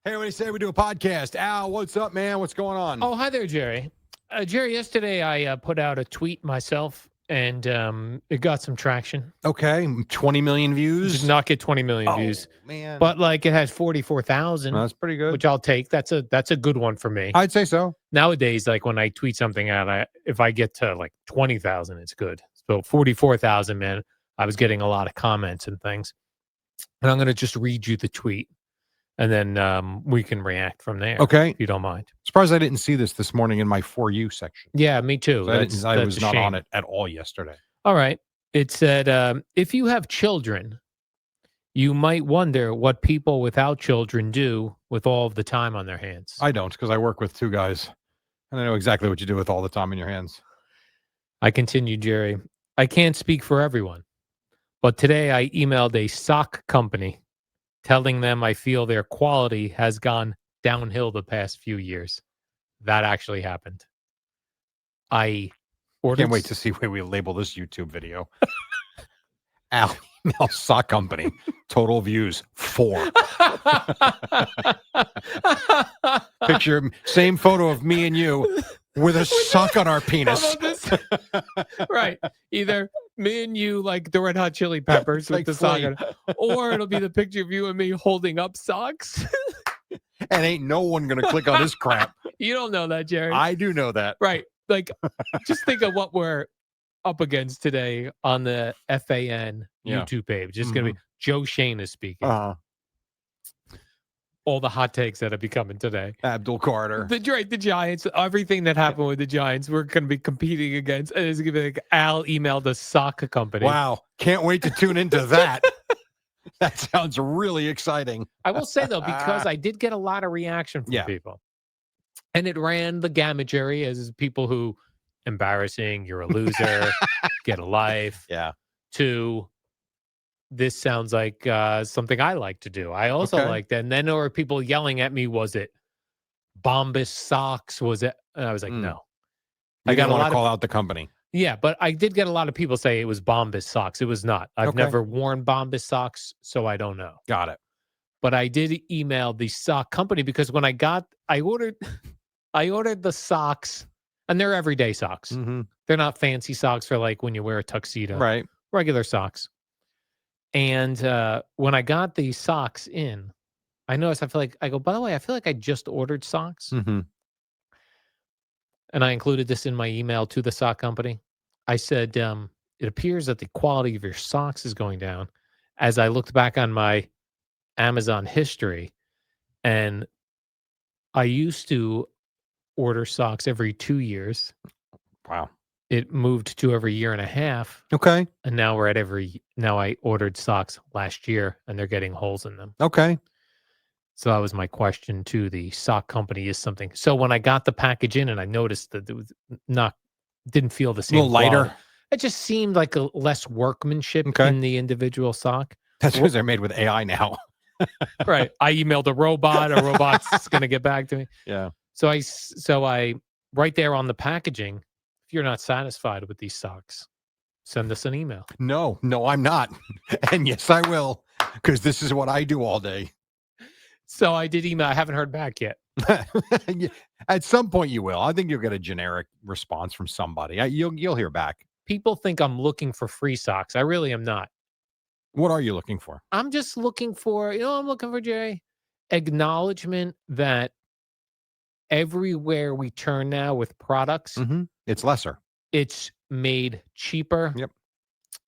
Hey, what do you say we do a podcast? Al, what's up, man? What's going on? Oh, hi there, Jerry. Jerry, yesterday I put out a tweet myself, and it got some traction. Okay, 20 million Did views. not get 20 million Oh, views, man. but like it has 44,000, Well, that's pretty good. which I'll take. That's a good one for me. I'd say so. Nowadays, like when I tweet something out, if I get to like 20,000, it's good. So 44,000, man, I was getting a lot of comments and things. And I'm going to just read you the tweet, and then we can react from there. Okay. If you don't mind. Surprised I didn't see this morning in my For You section. Yeah, me too. So I That's was a not shame. on it at all yesterday. All right. It said, if you have children, you might wonder what people without children do with all of the time on their hands. I don't, because I work with two guys, and I know exactly what you do with all the time in your hands. I continue, Jerry. I can't speak for everyone, but today I emailed a sock company telling them I feel their quality has gone downhill the past few years. That actually happened. I ordered. Can't wait to see where we label this YouTube video. Al, email sock company. Total views 4. Picture, same photo of me and you with a sock on our penis. Right. Either me and you like the Red Hot Chili Peppers with like the sock Flea. on, or it'll be the picture of you and me holding up socks. And ain't no one going to click on this crap. You don't know that, Jerry. I do know that. Right. Like, just think of what we're up against today on the FAN Yeah. YouTube page. It's going to be Joe Shane is speaking. All the hot takes that have been coming today. Abdul Carter. The Giants, everything that happened with the Giants, we're going to be competing against. And it's going to be like Al emailed the sock company. Wow. Can't wait to tune into that. That sounds really exciting. I will say, though, because I did get a lot of reaction from people. And it ran the gamut, Jerry, as people who, embarrassing, you're a loser, get a life. Yeah. To, this sounds like something I like to do. I also liked that. And then there were people yelling at me, was it Bombas socks? Was it? And I was like, no. I got a lot to call out the company. Yeah, but I did get a lot of people say it was Bombas socks. It was not. I've never worn Bombas socks, so I don't know. Got it. But I did email the sock company because when I ordered the socks, and they're everyday socks. Mm-hmm. They're not fancy socks for like when you wear a tuxedo. Right. Regular socks. And when I got these socks in, I noticed, I go, by the way, I feel like I just ordered socks. Mm-hmm. And I included this in my email to the sock company. I said, it appears that the quality of your socks is going down. As I looked back on my Amazon history, and I used to order socks every 2 years. Wow. It moved to every year and a half. Okay. And now I ordered socks last year and they're getting holes in them. Okay. So that was my question to the sock company is something. So when I got the package in and I noticed that it was didn't feel the same. A little lighter. Quality. It just seemed like a less workmanship in the individual sock. That's because they're made with AI now. Right. I emailed a robot's going to get back to me. Yeah. So I right there on the packaging, if you're not satisfied with these socks, send us an email. No, I'm not. And yes, I will, because this is what I do all day. So I did email. I haven't heard back yet. At some point you will. I think you'll get a generic response from somebody. You'll hear back. People think I'm looking for free socks. I really am not. What are you looking for? I'm just looking for, I'm looking for, Jerry, acknowledgement that everywhere we turn now with products, it's lesser. It's made cheaper. Yep.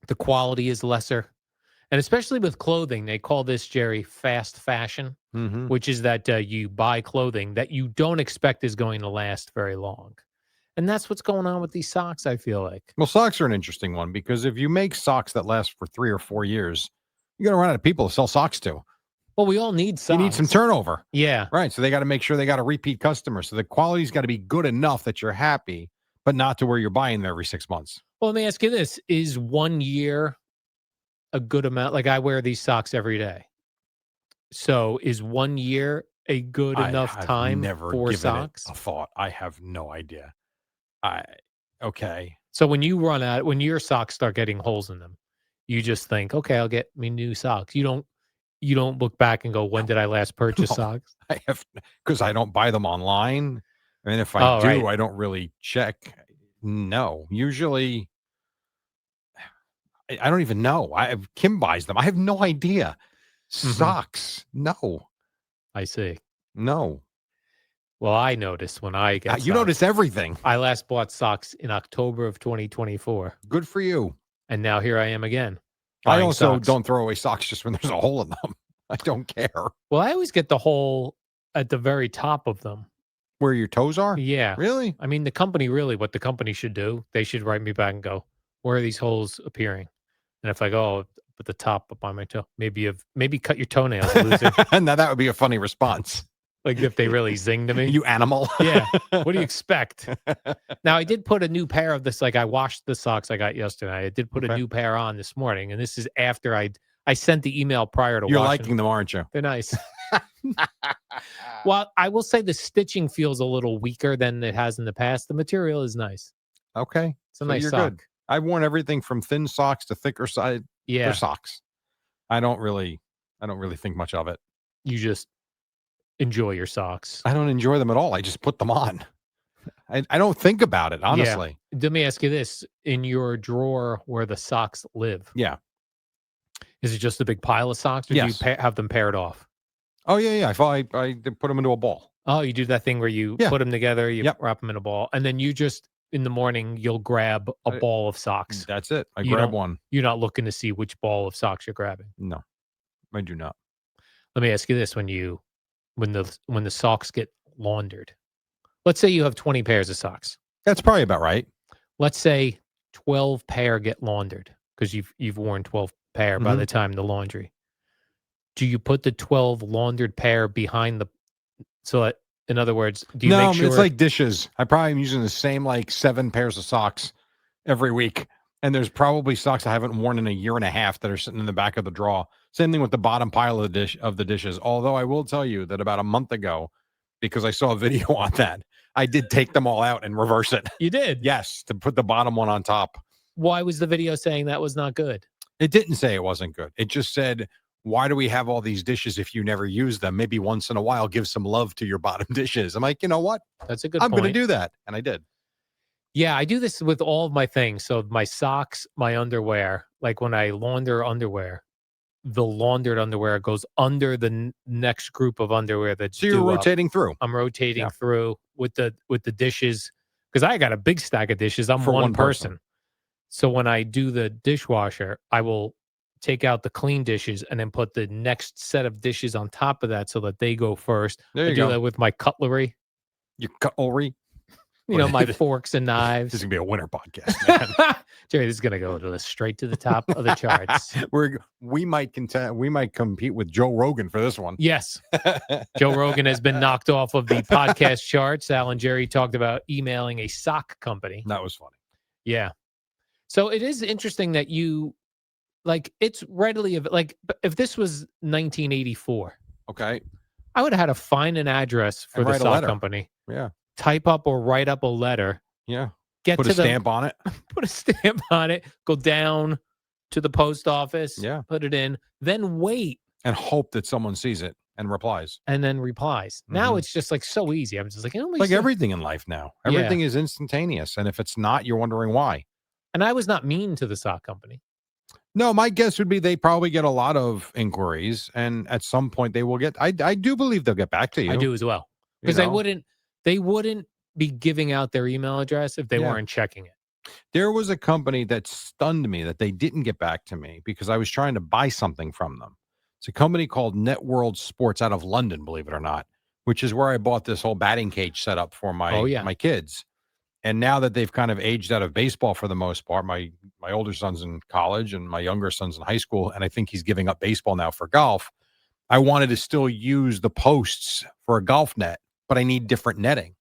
The quality is lesser. And especially with clothing, they call this, Jerry, fast fashion, which is that you buy clothing that you don't expect is going to last very long. And that's what's going on with these socks, I feel like. Well, socks are an interesting one because if you make socks that last for 3 or 4 years, you're going to run out of people to sell socks to. Well, we all need socks. You need some turnover. Yeah. Right. So they got to make sure they got a repeat customer. So the quality's got to be good enough that you're happy, but not to where you're buying them every 6 months. Well, let me ask you this. Is 1 year a good amount? Like I wear these socks every day. So is 1 year a good enough time for socks? A thought. I have no idea. Okay. So when your socks start getting holes in them, you just think, okay, I'll get me new socks. You don't You don't look back and go, when did I last purchase No. socks? I have, because I don't buy them online. And if I Oh, do, right. I don't really check. No, usually I don't even know. Kim buys them. I have no idea. Mhm. Socks. No, I see. no. Well, I notice when I get You notice socks. everything. I last bought socks in October of 2024, Good for you. and now here I am again I buying also socks. don't throw away socks just when there's a hole in them. I don't care Well, I always get the hole at the very top of them. where your toes are. Yeah. Really? I mean, what the company should do, they should write me back and go, "Where are these holes appearing?" And if I go, "Oh, at the top up on my toe," maybe cut your toenails, loser. Now that would be a funny response. Like if they really zing to me. You animal. Yeah. What do you expect? Now I did put a new pair of this. Like I washed the socks I got yesterday. I did put a Okay. new pair on this morning, and this is after I sent the email prior to You're washing. liking them, aren't you? They're nice. Well, I will say the stitching feels a little weaker than it has in the past. The material is nice. Okay. It's a So nice you're sock. good. I've worn everything from thin socks to thicker side. They're Yeah. socks. I don't really think much of it. You just enjoy your socks. I don't enjoy them at all. I just put them on. I don't think about it, honestly. Yeah. Let me ask you this. In your drawer where the socks live, Yeah. is it just a big pile of socks or do you Yes. have them paired off? Oh, yeah. I put them into a ball. Oh, you do that thing where you Yeah. put them together, you Yep. wrap them in a ball, and then you just in the morning you'll grab a ball of socks. That's it. I You grab don't- one. You're not looking to see which ball of socks you're grabbing. No, I do not. Let me ask you this: when the socks get laundered, let's say you have 20 pairs of socks. That's probably about right. Let's say 12 pair get laundered because you've worn 12 pair by Mhm. the time the laundry. Do you put the 12 laundered pair behind the so that, in other words, do you No, make sure it's like dishes. I probably am using the same like 7 pairs of socks every week. And there's probably socks I haven't worn in a year and a half that are sitting in the back of the drawer. Same thing with the bottom pile of the dishes. Although I will tell you that about a month ago, because I saw a video on that, I did take them all out and reverse it. you did? Yes, to put the bottom one on top. Why was the video saying that was not good? It didn't say it wasn't good. It just said, why do we have all these dishes if you never use them? Maybe once in a while, give some love to your bottom dishes. I'm like, you know what? That's a good I'm point. going to do that. And I did. Yeah, I do this with all of my things. So my socks, my underwear, like when I launder underwear, the laundered underwear goes under the next group of underwear that's So you're due up. rotating through. I'm rotating Yeah. through with the dishes because I got a big stack of dishes. I'm For one one person. So when I do the dishwasher, I will take out the clean dishes and then put the next set of dishes on top of that so that they go first. There I you do go. that with my cutlery, Your cutlery. my forks and This is knives. going to be a winter podcast, man. Jerry, this is going to go straight to the top of the charts. We might compete with Joe Rogan for this one. Yes. Joe Rogan has been knocked off of the podcast charts. Al and Jerry talked about emailing a sock company. That was funny. Yeah. So it is interesting that it's readily, if this was 1984, Okay. I would have had to find an address for And the write a sock letter. company, Yeah. type up or write up a letter, Yeah. get Put to a stamp on it. put a stamp on it, go down to the post office, Yeah. put it in, then wait. And hope that someone sees it and replies. And then replies. Now Mhm. it's just like so easy. I'm just like, Like everything in life now. Yeah. Everything is instantaneous. And if it's not, you're wondering why. And I was not mean to the sock company. No, my guess would be they probably get a lot of inquiries. And at some point they will get, I do believe they'll get back to you. I do as well. Because they wouldn't be giving out their email address if they weren't checking it. There was a company that stunned me that they didn't get back to me because I was trying to buy something from them. It's a company called Networld Sports out of London, believe it or not, which is where I bought this whole batting cage setup for my kids. And now that they've kind of aged out of baseball for the most part, my older son's in college and my younger son's in high school, and I think he's giving up baseball now for golf. I wanted to still use the posts for a golf net, but I need different netting.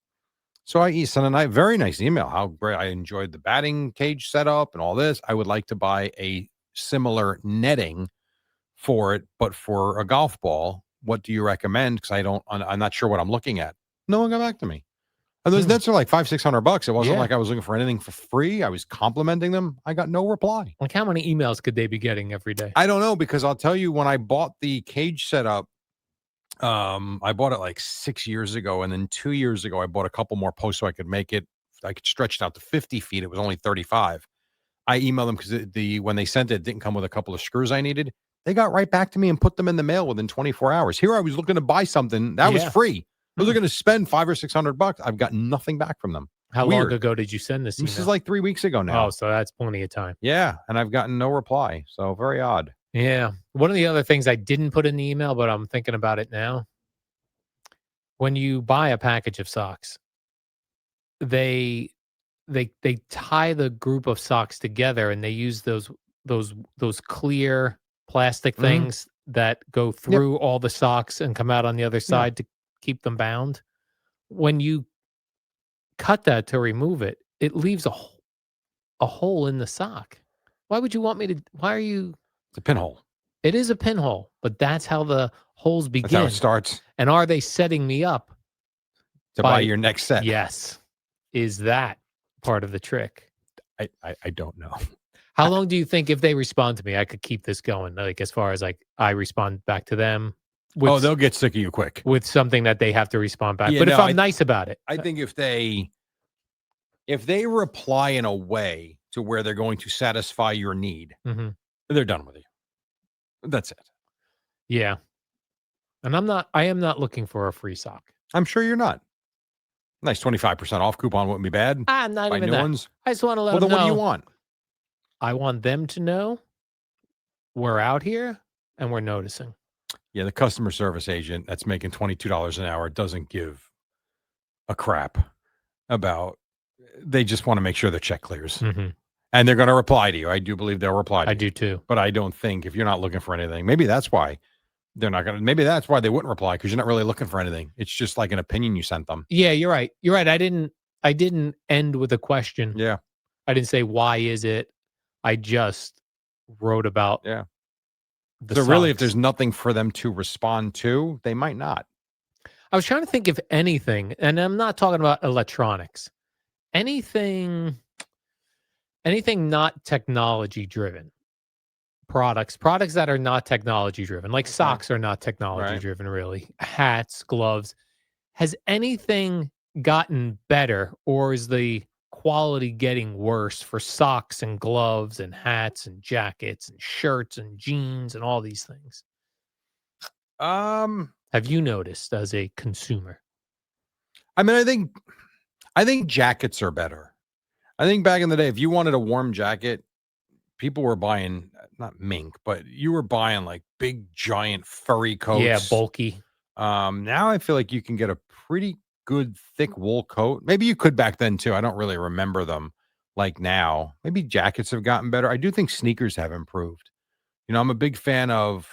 So I sent a very nice email. How great I enjoyed the batting cage setup and all this. I would like to buy a similar netting for it, but for a golf ball. What do you recommend? Because I'm not sure what I'm looking at. No one got back to me. And those Hmm. nets are like $500-600. It wasn't Yeah. like I was looking for anything for free. I was complimenting them. I got no reply. Like, how many emails could they be getting every day? I don't know, because I'll tell you, when I bought the cage setup, I bought it like 6 years ago, and then 2 years ago, I bought a couple more posts so I could make it. I could stretch it out to 50 feet. It was only 35. I emailed them because when they sent it, it didn't come with a couple of screws I needed. They got right back to me and put them in the mail within 24 hours. Here I was looking to buy something that was Yeah. free. I was Hmm. looking to spend $500 or $600. I've got nothing back from them. How long Weird. ago did you send this This is email? like 3 weeks ago Oh, now. so that's plenty of time. Yeah, and I've gotten no reply. So very odd. Yeah. One of the other things I didn't put in the email, but I'm thinking about it now. When you buy a package of socks, they they tie the group of socks together, and they use those clear plastic Mhm. things that go Yep. through all the socks and come out on the other Yeah. side to keep them bound. When you cut that to remove it, it leaves a hole in the sock. Why would you want me to why are you It's a pinhole. It is a pinhole, but that's how the holes That's how it begin. starts And are they setting me up to buy by your next set. Yes. Is that part of the trick? I don't know. How long do you think, if they respond to me, I could keep this going? Like, as far as, like, I respond back to them Oh, with they'll get sick of you quick. with something that they have to respond back. Yeah, But if no, I'm nice about it, I think if they reply in a way to where they're going to satisfy your need, mhm, they're done with you. That's it. yeah. And I am not looking for a free sock. I'm sure you're not. Nice 25% off coupon wouldn't be bad. Not Buy even new that. ones. I just wanna let Well, them then what do you know. want? I want them to know we're out here and we're noticing. Yeah, the customer service agent that's making $22 an hour doesn't give a crap about. They just want to make sure their check clears, Mhm. and they're going to reply to you. I do believe they'll reply to I you, do too. but I don't think, if you're not looking for anything, maybe that's why they're not going to. Maybe that's why they wouldn't reply, because you're not really looking for anything. It's just like an opinion you sent them. Yeah, you're right. You're right. I didn't end with a question. Yeah, I didn't say, "Why is it?" I just wrote about yeah. the So really, if there's socks. nothing for them to respond to, they might not. I was trying to think if anything, and I'm not talking about electronics, anything anything not technology driven. Products that are not technology driven, like Okay, socks are not technology right. driven, really. Hats, gloves. Has anything gotten better, or is the quality getting worse for socks and gloves and hats and jackets and shirts and jeans and all these things? Um, Have you noticed as a consumer? I mean, I think jackets are better. I think back in the day, if you wanted a warm jacket, people were buying, not mink, but you were buying like big giant furry Yeah, coats. bulky. Now I feel like you can get a pretty good thick wool coat. Maybe you could back then too. I don't really remember them like now. Maybe jackets have gotten better. I do think sneakers have improved. I'm a big fan of,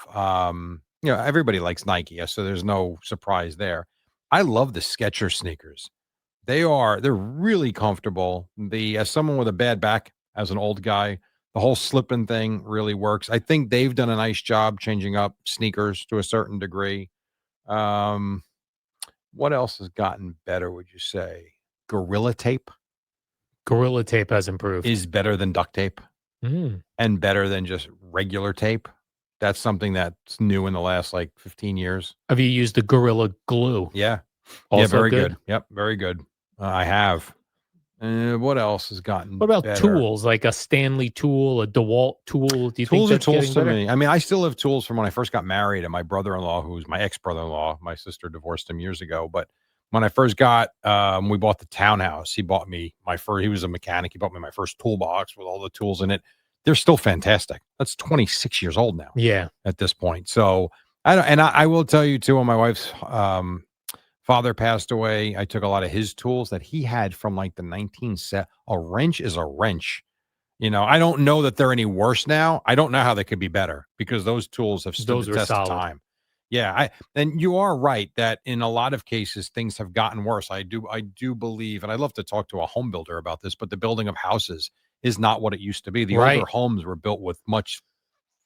everybody likes Nike, so there's no surprise there. I love the Skechers sneakers. They're really comfortable. As someone with a bad back, as an old guy, the whole slipping thing really works. I think they've done a nice job changing up sneakers to a certain degree. Um, what else has gotten better, would you say? Gorilla tape Gorilla tape has improved. is better than duct tape Mm. and better than just regular tape. That's something that's new in the last like 15 years. Have you used the Gorilla Glue? Yeah. Yeah, Also very good. good. Yep, very good. I have. What else has What gotten about better? tools, like a Stanley tool, a DeWalt tool? Do you think Tools are that's tools getting to better? me. I mean, I still have tools from when I first got married, and my brother-in-law, who's my ex-brother-in-law, my sister divorced him years ago, but when I first we bought the townhouse. He bought me he was a mechanic. He bought me my first toolbox with all the tools in it. They're still fantastic. That's 26 years old now Yeah. at this point. So I don't, and I will tell you too, when my wife's father passed away, I took a lot of his tools that he had from like the 1970s. A wrench is a wrench. I don't know that they're any worse now. I don't know how they could be better, because those tools have stood the Those were test of solid. time. Yeah, and you are right that in a lot of cases things have gotten worse. I do believe, and I'd love to talk to a home builder about this, but the building of houses is not what it used to be. The older Right. homes were built with much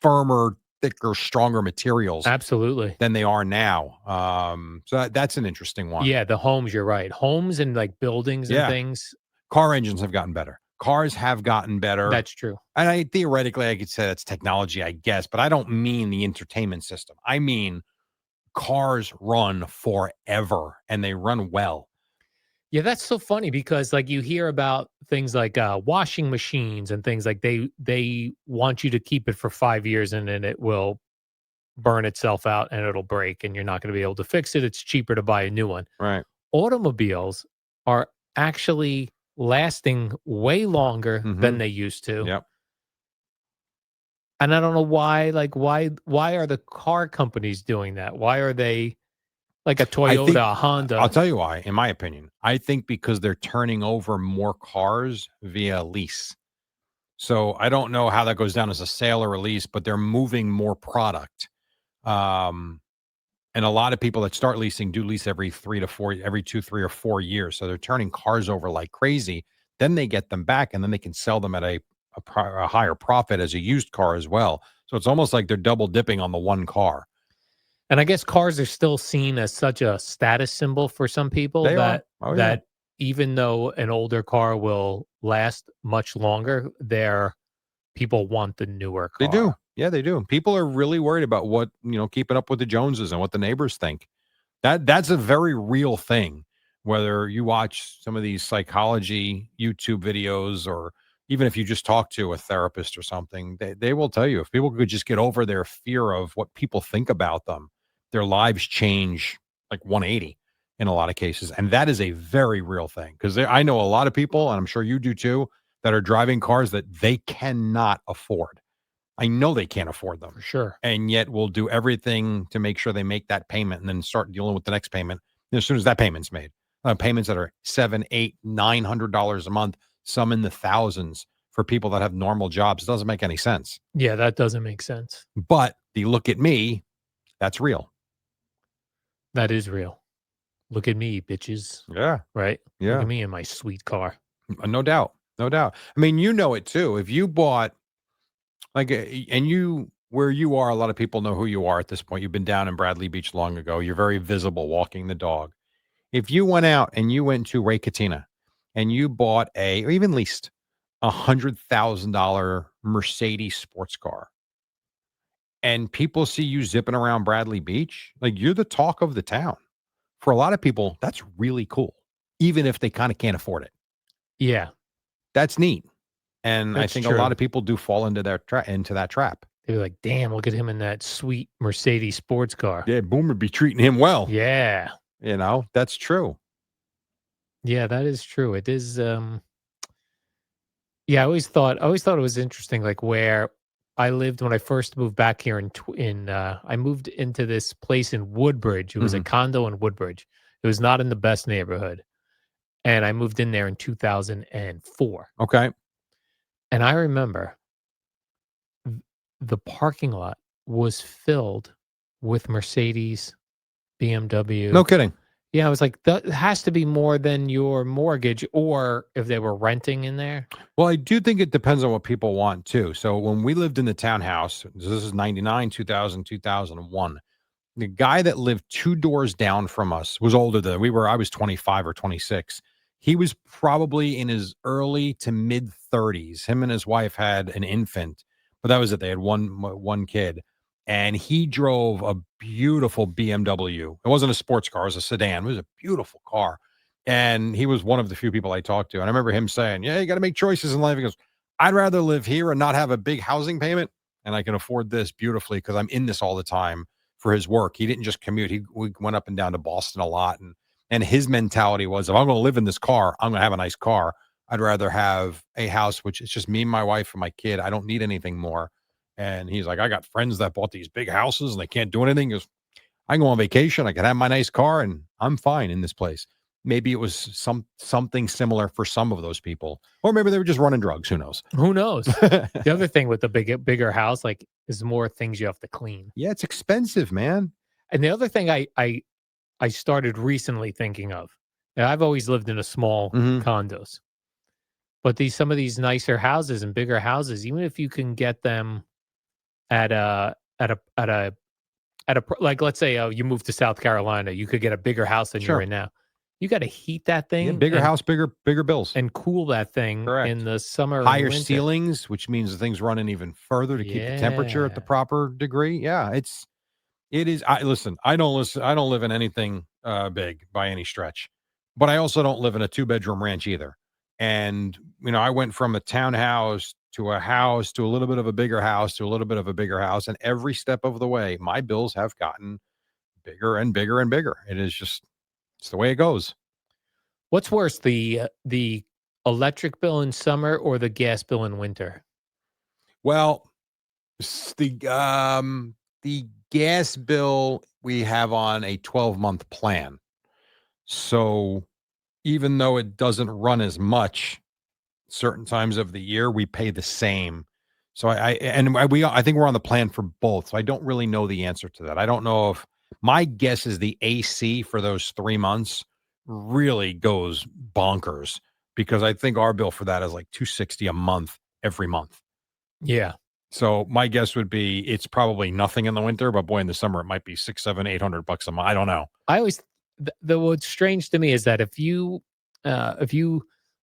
firmer thicker, stronger materials Absolutely. than they are now. So that's an interesting one. Yeah, the homes, you're right. Homes and, like, buildings and Yeah. things, Car engines have gotten better. Cars have gotten better. that's true. And theoretically, I could say that's technology, I guess, but I don't mean the entertainment system. I mean, cars run forever and they run well. Yeah, that's so funny because, like, you hear about things like, washing machines and things like they want you to keep it for 5 years and then it will burn itself out and it'll break and you're not gonna be able to fix it. It's cheaper to buy a new one. Right. Automobiles are actually lasting way longer than Mm-hmm. they used to. Yep. And I don't know why, like, why are the car companies doing that? Why are they like a I think Toyota, a I'll Honda? tell you why, in my opinion. I think because they're turning over more cars via lease. So I don't know how that goes down as a sale or a lease, but they're moving more product. Um, and a lot of people that start leasing do lease every 2, 3, or 4 years. So they're turning cars over like crazy. Then they get them back and then they can sell them at a higher profit as a used car as well. So it's almost like they're double dipping on the one car. And I guess cars are still seen as such a status symbol for some people They are. that Oh, yeah. that even though an older car will last much longer, their people want the newer They do. car. Yeah, they do. People are really worried about keeping up with the Joneses and what the neighbors think. That's a very real thing. Whether you watch some of these psychology YouTube videos or even if you just talk to a therapist or something, they will tell you if people could just get over their fear of what people think about them, their lives change like 180 in a lot of cases. And that is a very real thing because I know a lot of people, and I'm sure you do too, that are driving cars that they cannot afford. I know they can't afford them, For sure. and yet will do everything to make sure they make that payment and then start dealing with the next payment as soon as that payment's made. Payments that are 7, 8, $900 a month, some in the thousands for people that have normal jobs. It doesn't make any sense. Yeah, that doesn't make sense. But the look at me, that's real. That is real. Look at me, bitches. Yeah, Right? Look yeah, at me in my sweet car. no doubt, no doubt. I mean, you know it too. If you bought and you where you are, a lot of people know who you are at this point. You've been down in Bradley Beach long ago. You're very visible walking the dog. If you went out and you went to Ray Katina and you bought or even leased $100,000 Mercedes sports car and people see you zipping around Bradley Beach, like you're the talk of the town. For a lot of people, that's really cool, even if they kind of can't afford it. Yeah, That's neat. And I that's think a lot true. of people do fall into into that trap. They're like, damn, look at him in that sweet Mercedes sports car. Yeah, Boomer be treating him well. Yeah. That's true. Yeah, that is true. It is yeah, I always thought it was interesting like where I lived when I first moved back here I moved into this place in Woodbridge. It was a Mhm. condo in Woodbridge. It was not in the best neighborhood. And I moved in there in 2004. Okay. And I remember the parking lot was filled with Mercedes, BMW. No kidding. Yeah, I was like, that has to be more than your mortgage, or if they were renting in there. Well, I do think it depends on what people want too. So when we lived in the townhouse, this is 99, 2000, 2001. The guy that lived 2 doors down from us was older than I was 25 or 26. He was probably in his early to mid 30s. Him and his wife had an infant, but that was it. They had one kid, and he drove a beautiful BMW. It wasn't a sports car, it was a sedan. It was a beautiful car. And he was one of the few people I talked to. And I remember him saying, "Yeah, you got to make choices in life." He goes, "I'd rather live here and not have a big housing payment, and I can afford this beautifully because I'm in this all the time." For his work. He didn't just commute. We went up and down to Boston a lot, and his mentality was, if I'm going to live in this car, I'm going to have a nice car. I'd rather have a house which is just me and my wife and my kid. I don't need anything more. And he's like, I got friends that bought these big houses and they can't do anything. He goes, I can go on vacation. I can have my nice car, and I'm fine in this place. Maybe it was something similar for some of those people, or maybe they were just running drugs. Who knows? Who knows? The other thing with the bigger house, like, is more things you have to clean. Yeah, it's expensive, man. And the other thing I started recently thinking of, and I've always lived in a small Hmm. condos, but some of these nicer houses and bigger houses, even if you can get them at like, let's say, you moved to South Carolina, you could get a bigger house than you're Sure. in now. You got to heat that Yeah, thing bigger house, bigger bills. and cool that thing in Correct. the summer and Higher winter. ceilings, which means the thing's running even further to keep the temperature at the Yeah. proper degree. Yeah, it is. I don't live in anything big by any stretch, but I also don't live in a 2-bedroom ranch either. And I went from a townhouse to a house to a little bit of a bigger house to a little bit of a bigger house, and every step of the way, my bills have gotten bigger and bigger and bigger. It's the way it goes. What's worse, the electric bill in summer or the gas bill in winter? Well, the gas bill we have on a 12-month plan. So even though it doesn't run as much certain times of the year, we pay the same. So I think we're on the plan for both. So I don't really know the answer to that. I don't know if my guess is the AC for those 3 months really goes bonkers because I think our bill for that is like $260 a month every month. Yeah. So my guess would be it's probably nothing in the winter, but boy, in the summer it might be 6, 7, $800 a month. I don't know. I always what's strange to me is that if you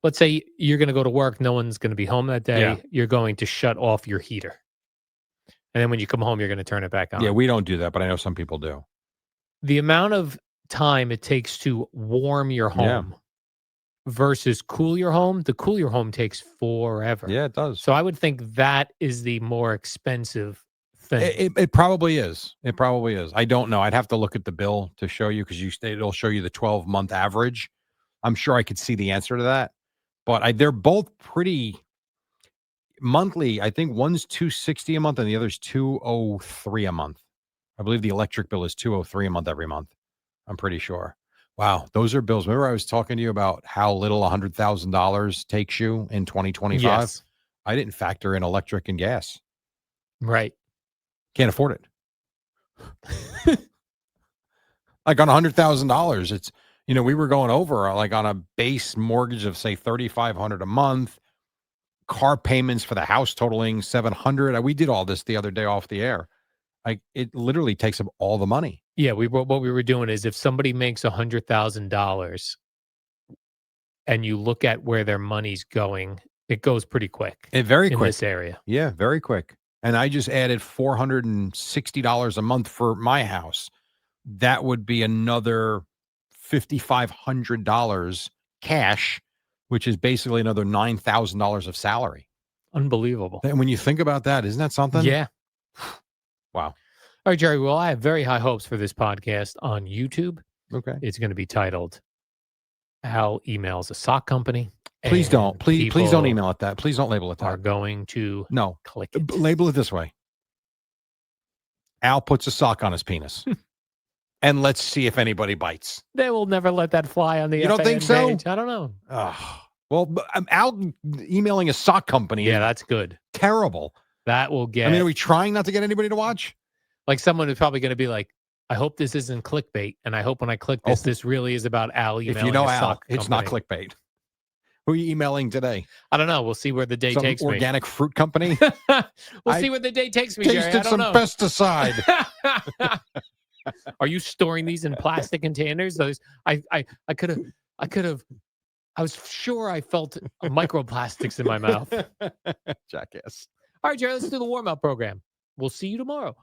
let's say you're going to go to work, no one's going to be home that day, Yeah. you're going to shut off your heater. And then when you come home, you're going to turn it back on. Yeah, we don't do that, but I know some people do. The amount of time it takes to warm your home versus cool your home, the cool your home takes forever. Yeah, it does. So I would think that is the more expensive thing. It probably is. It probably is. I don't know. I'd have to look at the bill to show you because it'll show you the 12-month average. I'm sure I could see the answer to that, but they're both pretty monthly. I think one's $260 a month and the other's $203 a month. I believe the electric bill is $203 a month every month. I'm pretty sure. Wow, those are bills. Remember I was talking to you about how little $100,000 takes you in 2025? Yes. I didn't factor in electric and gas. Right. Can't afford it. Like on $100,000, it's we were going over like on a base mortgage of say $3,500 a month, car payments for the house totaling $700. We did all this the other day off the air. Like it literally takes up all the money. Yeah, what we were doing is if somebody makes $100,000 and you look at where their money's going, it goes pretty quick. Very in quick. this area. Yeah, very quick. And I just added $460 a month for my house. That would be another $5,500 cash, which is basically another $9,000 of salary. Unbelievable. And when you think about that, isn't that something? Yeah. Wow. All right, Jerry. Well, I have very high hopes for this podcast on YouTube. Okay. It's going to be titled Al Emails a Sock Company. Please don't. Please don't email it that. Please don't label it that. Are going to click it. Label it this way. Al puts a sock on his penis. And let's see if anybody bites. They will never let that fly on the You don't think so? page. I don't know. Well, Al emailing a sock company. Yeah, that's good. Terrible. That will get. I mean, are we trying not to get anybody to watch? Like someone is probably going to be like, I hope this isn't clickbait. And I hope when I click this, this really is about Al emailing if you know a Al, sock it's company. not clickbait. Who are you emailing today? I don't know. We'll see where the day takes me. Organic fruit company? We'll see where the day takes me, Jerry. I Tasted don't some know. pesticide. Are you storing these in plastic containers? Those I could have. I was sure I felt microplastics in my mouth. Jackass. All right, Jerry, let's do the warm-up program. We'll see you tomorrow.